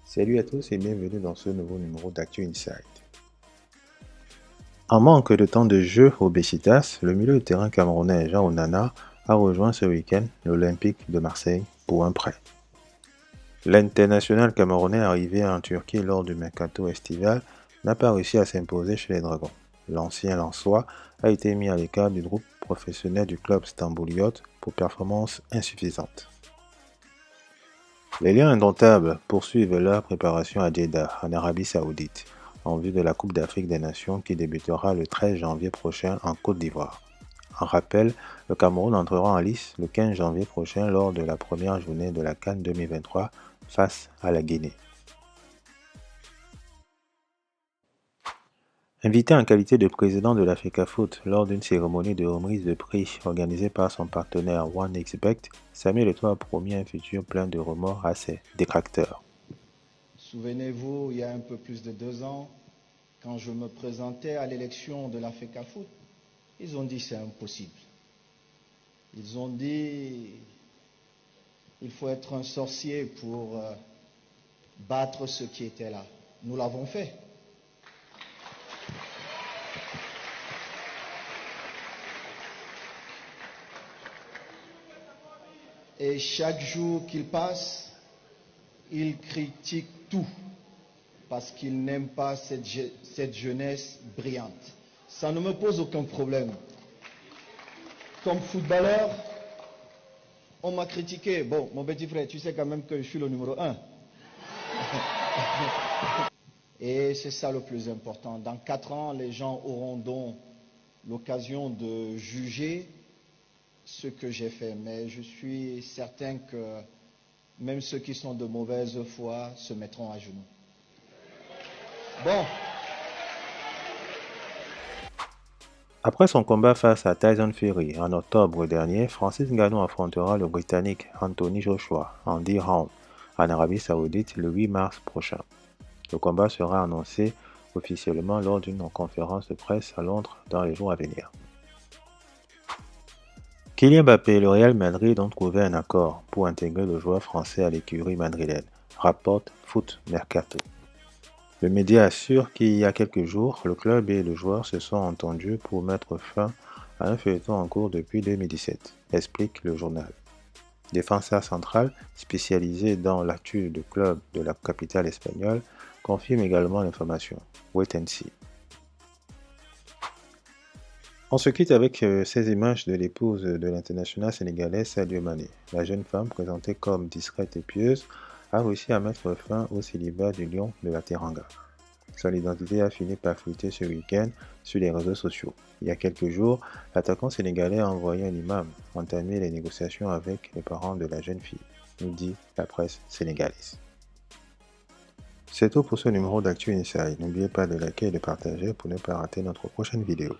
Salut à tous et bienvenue dans ce nouveau numéro d'Actu Insight. En manque de temps de jeu au Beşiktaş, le milieu de terrain camerounais Jean Onana a rejoint ce week-end l'Olympique de Marseille pour un prêt. L'international camerounais arrivé en Turquie lors du mercato estival n'a pas réussi à s'imposer chez les Dragons. L'ancien Lensois a été mis à l'écart du groupe professionnel du club Stambouliyot pour performances insuffisantes. Les Lions indomptables poursuivent leur préparation à Jeddah, en Arabie Saoudite, en vue de la Coupe d'Afrique des Nations qui débutera le 13 janvier prochain en Côte d'Ivoire. En rappel, le Cameroun entrera en lice le 15 janvier prochain lors de la première journée de la CAN 2023 face à la Guinée. Invité en qualité de président de l'Africafoot lors d'une cérémonie de remise de prix organisée par son partenaire OneXBet, Samuel Eto'o a promis un futur plein de remords à ses détracteurs. Souvenez-vous, il y a un peu plus de 2 ans, quand je me présentais à l'élection de l'Africafoot, ils ont dit c'est impossible. Ils ont dit il faut être un sorcier pour battre ceux qui étaient là. Nous l'avons fait. Et chaque jour qu'il passe, ils critiquent tout parce qu'ils n'aiment pas cette jeunesse brillante. Ça ne me pose aucun problème. Comme footballeur, on m'a critiqué. Bon, mon petit frère, tu sais quand même que je suis le numéro 1. Et c'est ça le plus important. Dans 4 ans, les gens auront donc l'occasion de juger ce que j'ai fait. Mais je suis certain que même ceux qui sont de mauvaise foi se mettront à genoux. Bon. Après son combat face à Tyson Fury en octobre dernier, Francis Ngannou affrontera le Britannique Anthony Joshua en 10 rounds en Arabie Saoudite le 8 mars prochain. Le combat sera annoncé officiellement lors d'une conférence de presse à Londres dans les jours à venir. Kylian Mbappé et le Real Madrid ont trouvé un accord pour intégrer le joueur français à l'écurie madrilène, rapporte Foot Mercato. Le média assure qu'il y a quelques jours, le club et le joueur se sont entendus pour mettre fin à un feuilleton en cours depuis 2017, explique le journal. Défenseur central, spécialisé dans l'actu de club de la capitale espagnole, confirme également l'information. Wait and see. On se quitte avec ces images de l'épouse de l'international sénégalais Sadio Mané. La jeune femme, présentée comme discrète et pieuse, a réussi à mettre fin au célibat du lion de la Teranga. Son identité a fini par fuiter ce week-end sur les réseaux sociaux. Il y a quelques jours, l'attaquant sénégalais a envoyé un imam entamer les négociations avec les parents de la jeune fille, nous dit la presse sénégalaise. C'est tout pour ce numéro d'Actu Inside. N'oubliez pas de liker et de partager pour ne pas rater notre prochaine vidéo.